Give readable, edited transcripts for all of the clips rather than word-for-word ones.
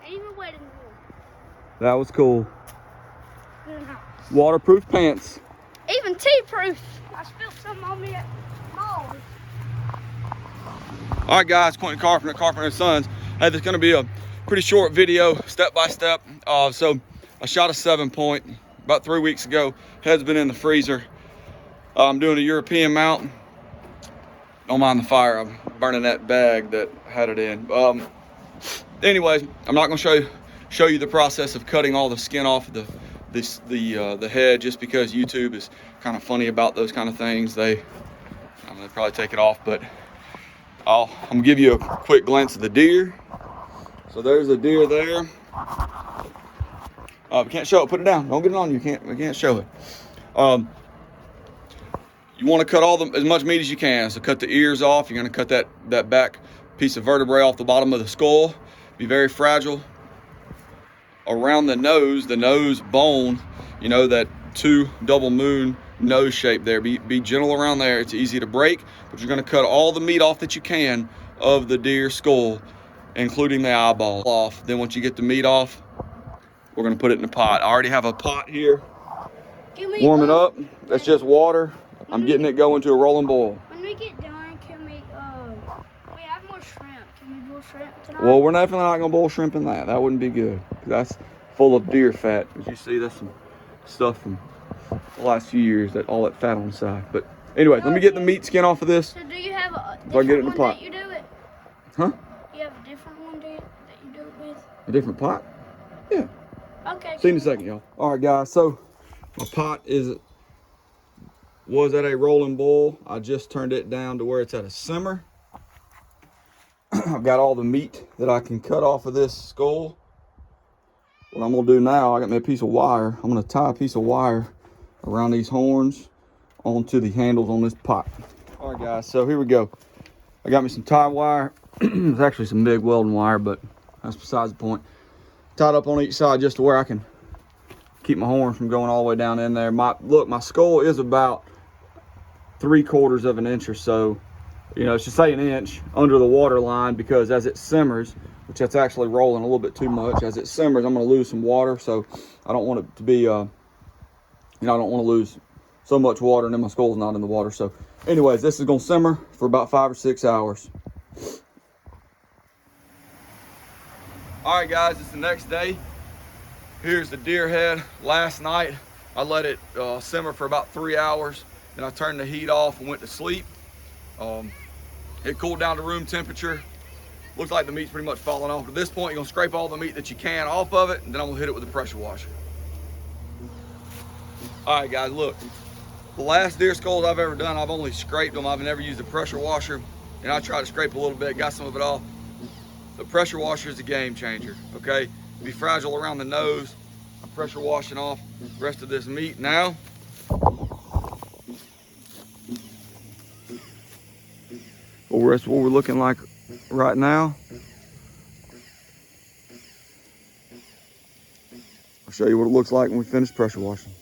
Ain't even wet in the wool. That was cool. Good enough. Waterproof pants. Even tea-proof. I spilled some on me at Mall's. All right, guys, Quentin Carpenter, Carpenter & Sons. Hey, this is gonna be a pretty short video, step by step. So I shot a 7-point about 3 weeks ago. Head's been in the freezer. I'm doing a European mount. Don't mind the fire, I'm burning that bag that had it in. Anyways, I'm not gonna show you the process of cutting all the skin off the head, just because YouTube is kind of funny about those kind of things. They probably take it off, but I'm gonna give you a quick glance of the deer. So there's a deer there. We can't show it. Put it down. Don't get it on you. We can't show it. You want to cut as much meat as you can. So cut the ears off. You're gonna cut that back piece of vertebrae off the bottom of the skull. Be very fragile. Around the nose bone, you know, that 2 double moon nose shape there. Be gentle around there. It's easy to break, but you're gonna cut all the meat off that you can of the deer skull, including the eyeball off. Then once you get the meat off, we're gonna put it in a pot. I already have a pot here. Warm it up. That's just water. I'm getting it going to a rolling boil. When we get done, can we have more shrimp? Can we boil shrimp tonight? Well, we're definitely not gonna boil shrimp in that. That wouldn't be good. That's full of deer fat. As you see, that's some stuff from the last few years, all that fat on the side. But anyway, let me get the meat skin off of this. So do you have a If I get it in the pot. that you do it? Huh? You have a different one that you do it with? A different pot? Yeah. Okay. See you in a second, y'all. All right, guys. So my pot was at a rolling boil. I just turned it down to where it's at a simmer. I've got all the meat that I can cut off of this skull. What I'm gonna do now, I got me a piece of wire. I'm gonna tie a piece of wire around these horns onto the handles on this pot. All right, guys, so here we go. I got me some tie wire. It's actually some big welding wire, but that's besides the point. Tied up on each side just to where I can keep my horn from going all the way down in there. My skull is about 3/4 of an inch or so. You know, it's just say an inch under the water line, because as it simmers, which that's actually rolling a little bit too much, as it simmers, I'm going to lose some water. So I don't want it to be, you know, I don't want to lose so much water and then my skull's not in the water. So anyways, this is going to simmer for about 5 or 6 hours. All right, guys, it's the next day. Here's the deer head. Last night, I let it simmer for about 3 hours. Then I turned the heat off and went to sleep. It cooled down to room temperature. Looks like the meat's pretty much falling off. At this point, you're gonna scrape all the meat that you can off of it, and then I'm gonna hit it with a pressure washer. All right, guys, look. The last deer skulls I've ever done, I've only scraped them. I've never used a pressure washer. And I tried to scrape a little bit, got some of it off. The pressure washer is a game changer, okay? Be fragile around the nose. I'm pressure washing off the rest of this meat now. Well, that's what we're looking like right now. I'll show you what it looks like when we finish pressure washing.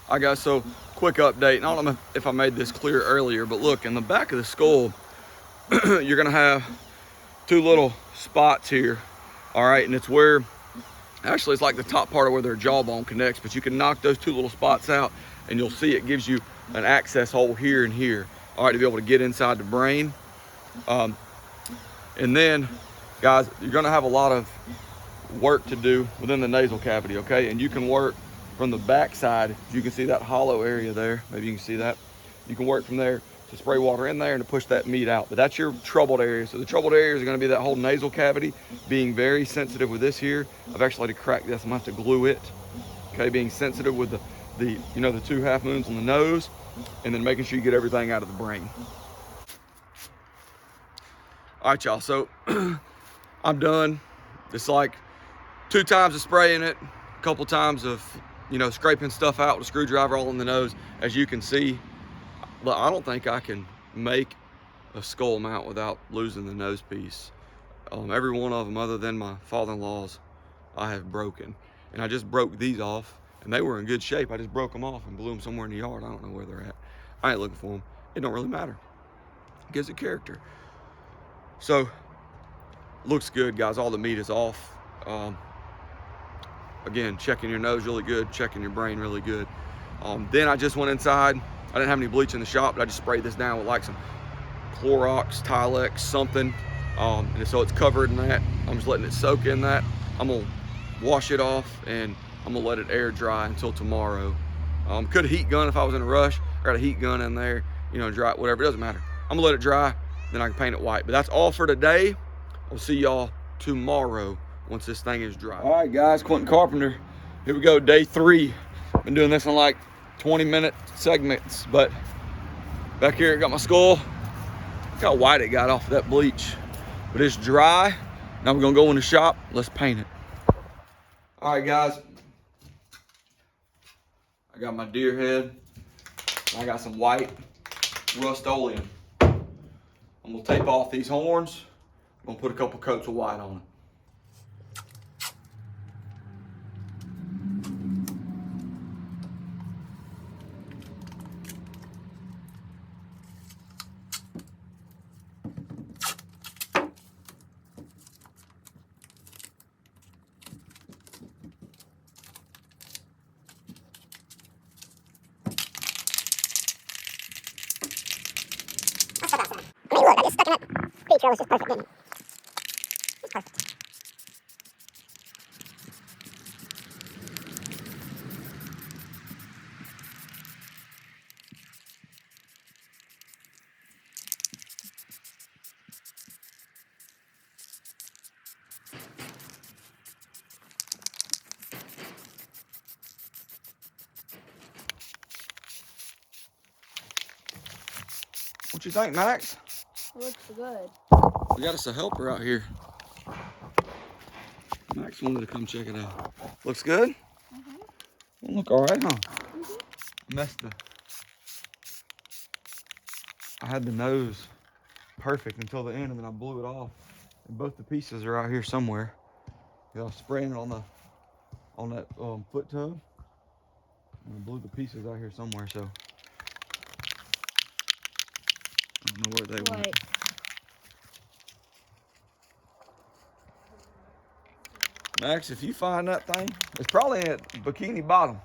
I got so quick update. And I don't know if I made this clear earlier, but look, in the back of the skull, you're gonna have 2 little spots here. All right, and it's where, actually it's like the top part of where their jawbone connects, but you can knock those 2 little spots out and you'll see it gives you an access hole here and here. All right, to be able to get inside the brain. And then, guys, you're gonna have a lot of work to do within the nasal cavity, okay? And you can work from the back side. You can see that hollow area there. Maybe you can see that. You can work from there to spray water in there and to push that meat out. But that's your troubled area. So the troubled areas are going to be that whole nasal cavity, being very sensitive with this here. I've actually had to crack this. I'm going to have to glue it. Okay, being sensitive with the you know, the 2 half moons on the nose, and then making sure you get everything out of the brain. All right, y'all, so I'm done. It's like 2 times of spraying it, a couple times of, you know, scraping stuff out with a screwdriver all in the nose. As you can see, but I don't think I can make a skull mount without losing the nose piece. Every one of them, other than my father-in-law's, I have broken. And I just broke these off, and they were in good shape. I just broke them off and blew them somewhere in the yard. I don't know where they're at. I ain't looking for them. It don't really matter. It gives it character. So, looks good, guys. All the meat is off. Again, checking your nose really good, checking your brain really good. Then I just went inside. I didn't have any bleach in the shop, but I just sprayed this down with like some Clorox, Tilex, something. And so it's covered in that. I'm just letting it soak in that. I'm gonna wash it off and I'm gonna let it air dry until tomorrow. Could heat gun if I was in a rush. I got a heat gun in there, you know, dry, whatever, it doesn't matter. I'm gonna let it dry, then I can paint it white. But that's all for today. I'll see y'all tomorrow once this thing is dry. All right, guys, Quentin Carpenter. Here we go, day 3. Been doing this in like 20-minute segments, but back here I got my skull. Look how white it got off of that bleach. But it's dry. Now we're gonna go in the shop. Let's paint it. All right, guys. I got my deer head. I got some white Rust-Oleum. I'm gonna tape off these horns. I'm gonna put a couple coats of white on it. I mean, look, I just stuck in that beach. That was just perfect, didn't it? It's perfect. What you think, Max? It looks good. We got us a helper out here. Max wanted to come check it out. Looks good? Don't look all right, huh? I had the nose perfect until the end, and then I blew it off. And both the pieces are out here somewhere. I was spraying it on that foot tub, and I blew the pieces out here somewhere. So I don't know where they went. Max, if you find that thing, it's probably at Bikini Bottom.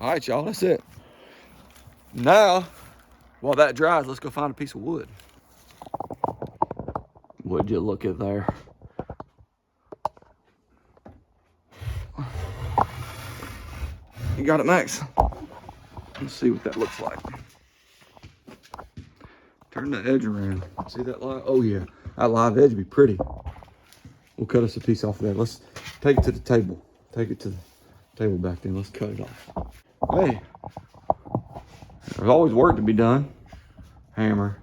All right, y'all, that's it. Now, while that dries, let's go find a piece of wood. Would you look at there? You got it, Max? Let's see what that looks like. Turn the edge around. See that live? Oh yeah, that live edge would be pretty. We'll cut us a piece off of that. Let's take it to the table. Take it to the table back then. Let's cut it off. Hey, there's always work to be done. Hammer,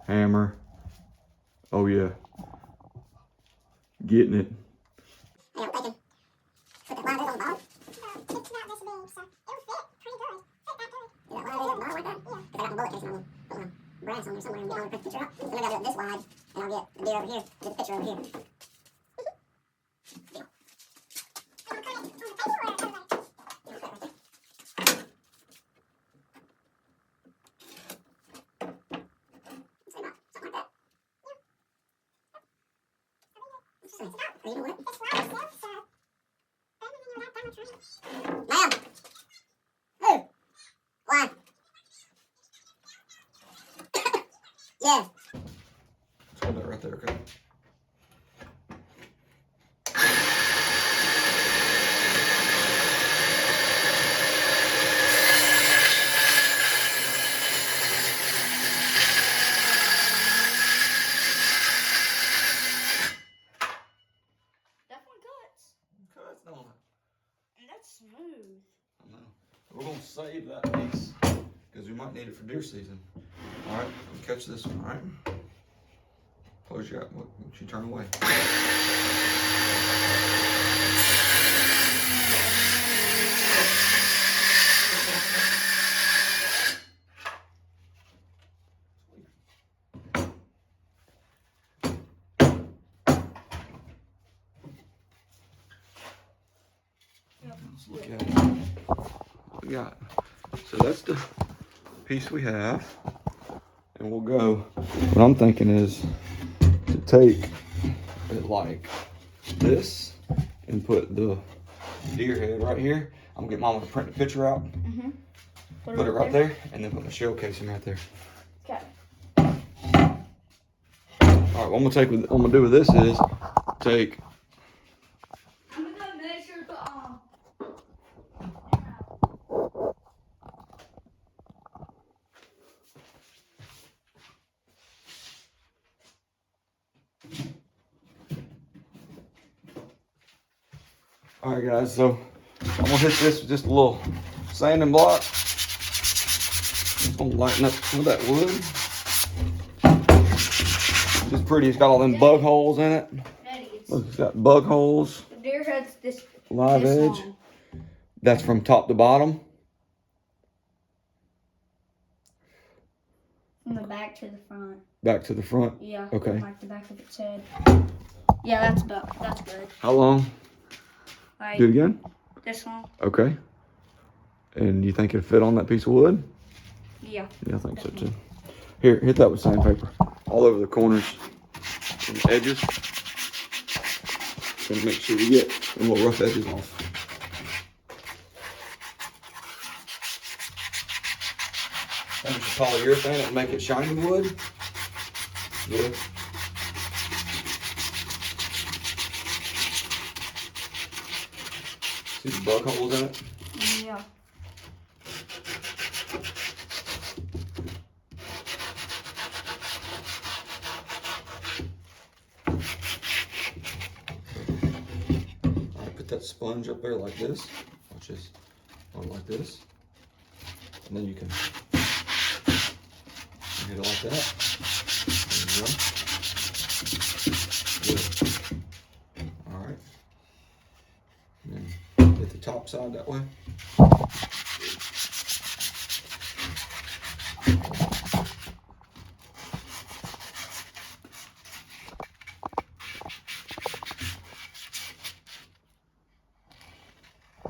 hammer. Oh yeah, getting it. Yeah, I'm thinking. Put that line on the bottom. No, it's not this big, so it'll fit pretty good. Fit that good. Is that line on the bottom like that? Yeah. If I got my bullet casing on me, put my brass on there somewhere and get on and print the picture up. Then I gotta do it this wide, and I'll get the deer over here, get the picture over here. Deal. On the table or on the table? Yeah, I'll put it right there. Say about something like that. Yeah. So, you know what? It's large, so, then you're not done with Yeah. Let's hold that right there, okay? That one cuts. Cuts, don't it? And that's smooth. I know. We're gonna save that piece because we might need it for deer season. All right, catch this one. All right. Close your eye. What you turn away? Let's look at it. We got. So that's the piece we have, and we'll go. What I'm thinking is to take it like this and put the deer head right here. I'm gonna get Mama to print the picture out, put it right there, and then put my shell casing right there. Okay. All right, what I'm gonna do with this is take. I'm gonna measure the All right, guys. So I'm gonna hit this with just a little sanding block. Just gonna lighten up some of that wood. Just pretty. It's got all them bug holes in it. Daddy, it's Look, it's got bug holes. the deer head's this Live this edge. long. That's from top to bottom. From the back to the front. Back to the front. Yeah. Okay. Like the back of its head. Yeah, that's good. How long? Like Do it again. this long. Okay. And you think it'll fit on that piece of wood? Yeah. Yeah, I think so too. Here, hit that with sandpaper. All over the corners and the edges. Gonna make sure we get them little rough edges off. There's the polyurethane that'll make it shiny wood. Yeah. See the bug holes in it? Yeah. Alright, put that sponge up there like this. Watch this. Or like this. And then you can hit it like that. There you go. Good. Alright. And then hit the top side that way.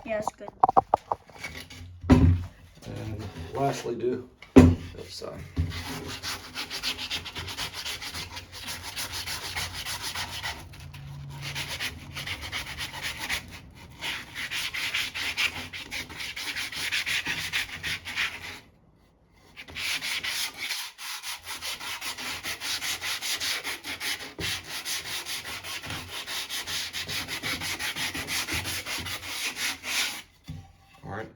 Yeah, that's good. And lastly, do that side. Alright.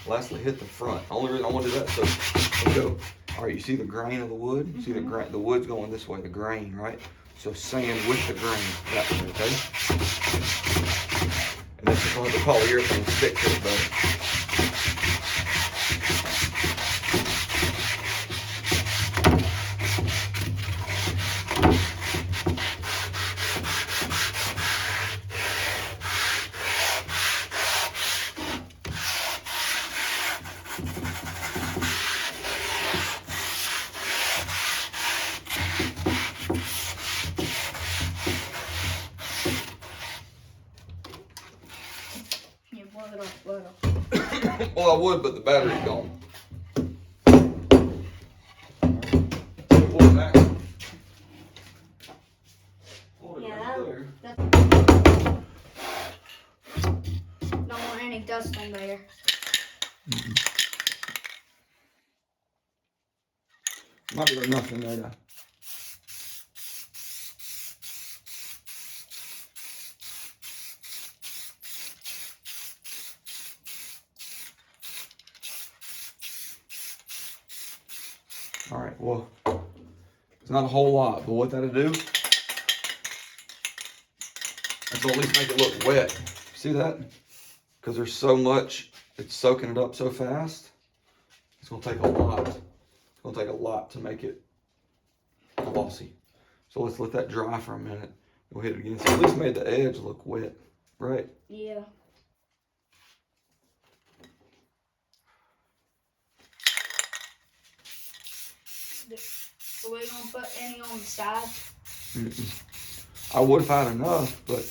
Lastly, hit the front. Only reason I want to do that so let's go. All right, you see the grain of the wood? See the grain? The wood's going this way, the grain, right? So sand with the grain that way, okay? And this is going to the polyurethane stick to it better. Yeah, blow it off, blow it off. Well, I would, but the battery's gone. Pull it back. Pull it Yeah, right there. Don't want any dust on there. Might be enough in there though. All right, well, it's not a whole lot, but what that'll do, that'll at least make it look wet. See that? Because there's so much, it's soaking it up so fast. It's gonna take a lot. It's gonna take a lot to make it glossy. So let's let that dry for a minute. We'll hit it again. So at least made the edge look wet, right? Yeah. Are we gonna put any on the side? I would if I had enough, but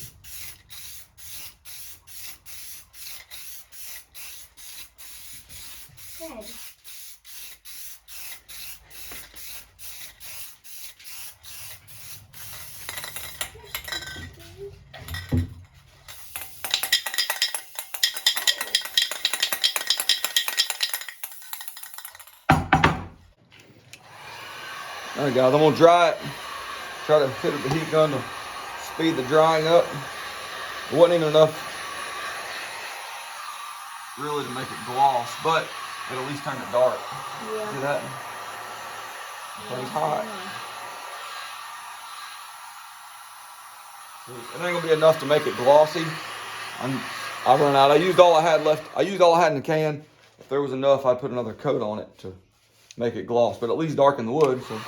Good. all right, guys, I'm gonna dry it. Try to hit the heat gun to speed the drying up. It wasn't even enough really to make it gloss, but it at least turned it dark. Yeah. See that? Thing's hot. It ain't gonna be enough to make it glossy. I run out. I used all I had left. I used all I had in the can. If there was enough, I'd put another coat on it to make it gloss, but at least darken the wood. So.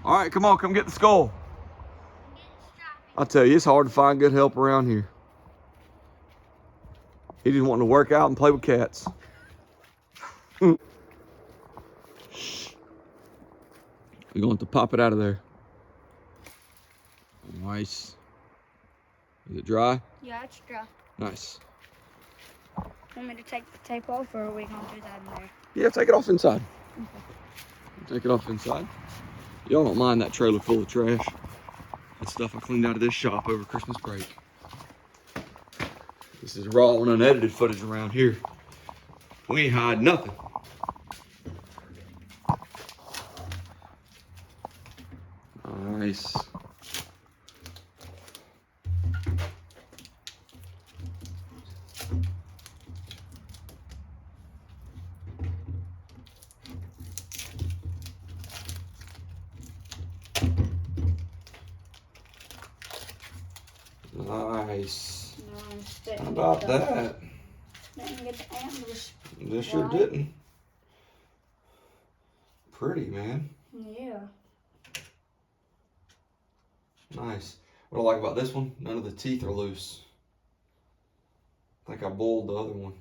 All right, come on, come get the skull. I'll tell you, it's hard to find good help around here. He just wanting to work out and play with cats. We're going to have to pop it out of there. Nice. Is it dry? Yeah, it's dry. Nice. Want me to take the tape off, or are we gonna do that in there? Yeah, take it off inside. Okay. Take it off inside. Y'all don't mind that trailer full of trash. That's stuff I cleaned out of this shop over Christmas break. This is raw and unedited footage around here. We ain't hiding nothing. Nice. Nice. No, How about that? Didn't get the antlers. This sure Right. didn't. Pretty, man. Yeah. Nice. What I like about this one, none of the teeth are loose. I think I bulled the other one.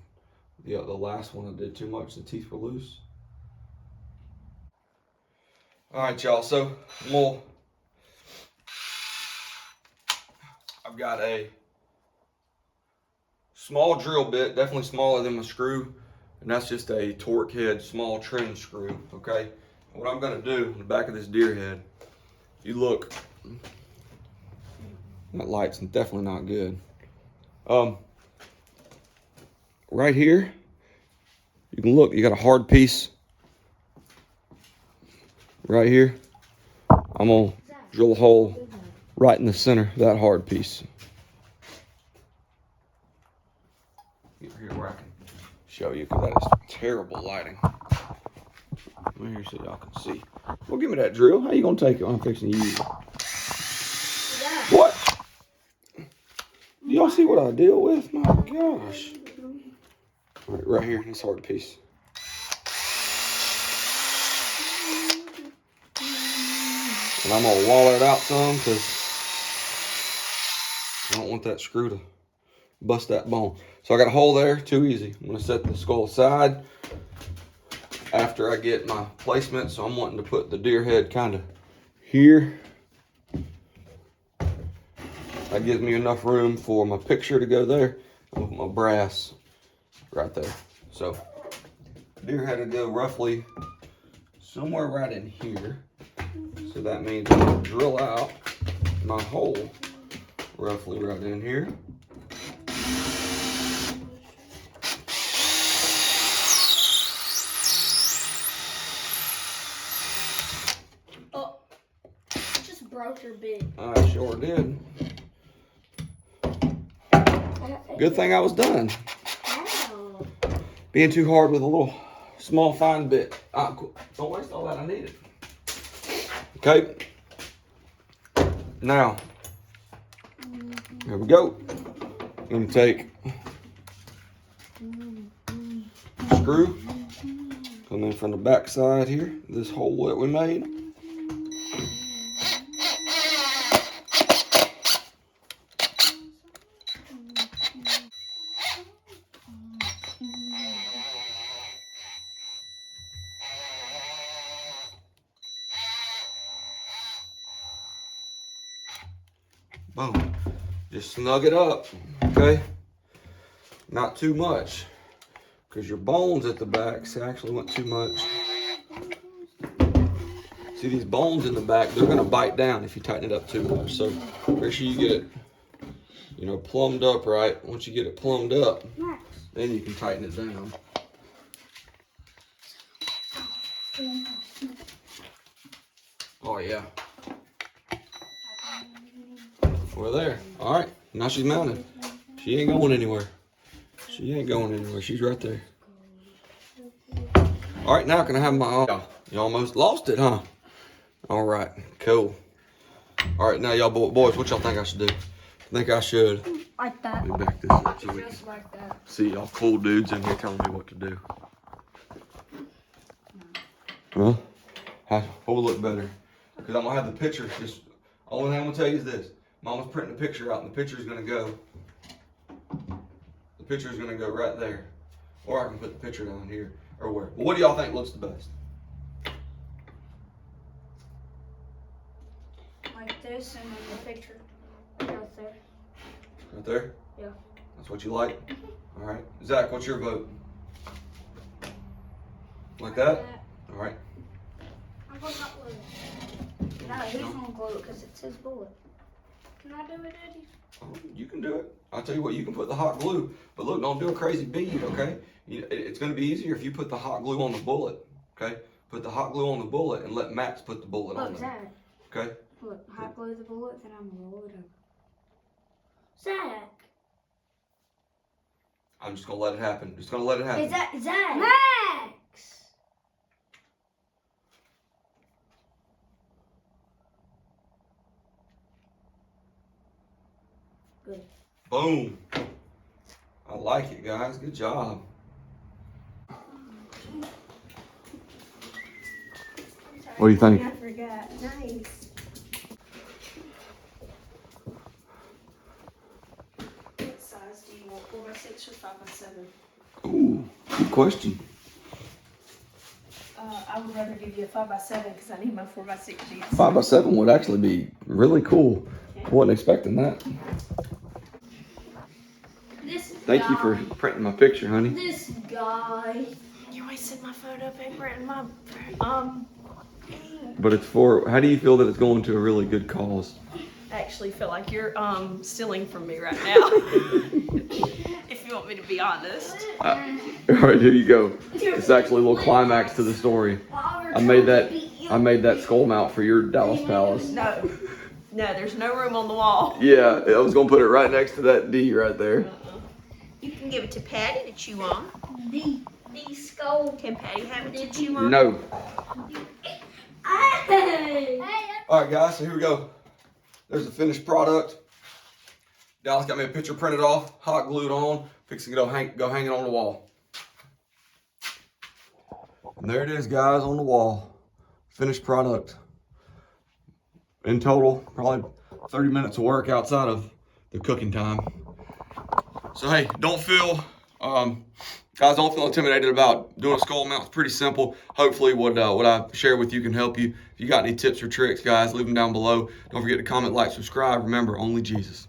The last one I did too much, the teeth were loose. All right, y'all, so I've got a small drill bit, definitely smaller than my screw, and that's just a torque head small trim screw, okay? What I'm gonna do in the back of this deer head, you look, that light's definitely not good. Right here, you can look, you got a hard piece right here. I'm gonna drill a hole right in the center of that hard piece. Get here where I can show you, because that is terrible lighting. Come here so y'all can see. Well, give me that drill. How you gonna take it? I'm fixing to use it. What? Do y'all see what I deal with? My gosh. All right here, this hard piece. And I'm gonna wall it out some, because I don't want that screw to bust that bone. So I got a hole there, too easy. I'm gonna set the skull aside after I get my placement. So I'm wanting to put the deer head kind of here. That gives me enough room for my picture to go there and my brass right there. So deer head to go roughly somewhere right in here. So that means I'm gonna drill out my hole roughly right in here. Oh, just broke your bit. I sure did. Good thing I was done. Ow. Being too hard with a little small fine bit. Cool. Don't waste all that, I need it. Okay. Now, here we go. I'm gonna take a screw, come in from the back side here, this hole that we made. Boom. Just snug it up, okay? Not too much, because your bones at the back, see, I actually went too much. See these bones in the back, they're gonna bite down if you tighten it up too much. So make sure you get it, you know, plumbed up right. Once you get it plumbed up, then you can tighten it down. Oh yeah. We're there. All right, now she's mounted. She ain't going anywhere. She ain't going anywhere. She's right there. All right, now can I have my, you almost lost it, huh? All right, cool. All right, now y'all boys, what y'all think I should do? Think I should. Like that. Let me back this up so we can Just like that. see y'all cool dudes in here telling me what to do. Huh? What would look better? Because I'm gonna have the picture. Just only thing I'm gonna tell you is this: Mama's printing a picture out, and the picture is gonna go. The picture is gonna go right there, or I can put the picture down here, or where. But what do y'all think looks the best? Like this, and then the picture right there. Right there? Yeah. That's what you like? All right. Zach, what's your vote? Like that? All right. I'm going hot glue. No, he's gonna glue it because it's his bullet. Can I do it, Eddie? Oh, you can do it. I'll tell you what, you can put the hot glue, but look, don't do a crazy bead, okay? It's gonna be easier if you put the hot glue on the bullet, okay? Put the hot glue on the bullet and let Max put the bullet on Look, there. Zach. Okay? Look, hot glue the bullet, then I'm gonna roll it over. Zach. I'm just gonna let it happen. Just gonna let it happen. Is that Zach? Max. Good. Boom. I like it, guys. Good job. What do you think? I forgot. Nice. What size do you want? 4x6 or 5x7? Ooh, good question. I would rather give you a 5x7 because I need my 4x6 sheets. 5x7 would actually be really cool. I wasn't expecting that. This Thank guy, you for printing my picture, honey. This guy. You wasted my photo paper and my But it's for, how do you feel that it's going to a really good cause? I actually feel like you're stealing from me right now. If you want me to be honest. All right, here you go. It's actually a little climax to the story. I made that skull mount for your Dallas Palace. No, there's no room on the wall. Yeah, I was gonna put it right next to that D right there. You can give it to Patty to chew on. The skull. Can Patty have it to chew on? No. Hey. All right, guys, so here we go. There's the finished product. Dallas got me a picture printed off, hot glued on, fixing to go hanging on the wall. And there it is, guys, on the wall. Finished product. In total, probably 30 minutes of work outside of the cooking time. So hey, don't feel intimidated about doing a skull mount. It's pretty simple. Hopefully what I share with you can help you. If you got any tips or tricks, guys, leave them down below. Don't forget to comment, like, subscribe. Remember, only Jesus.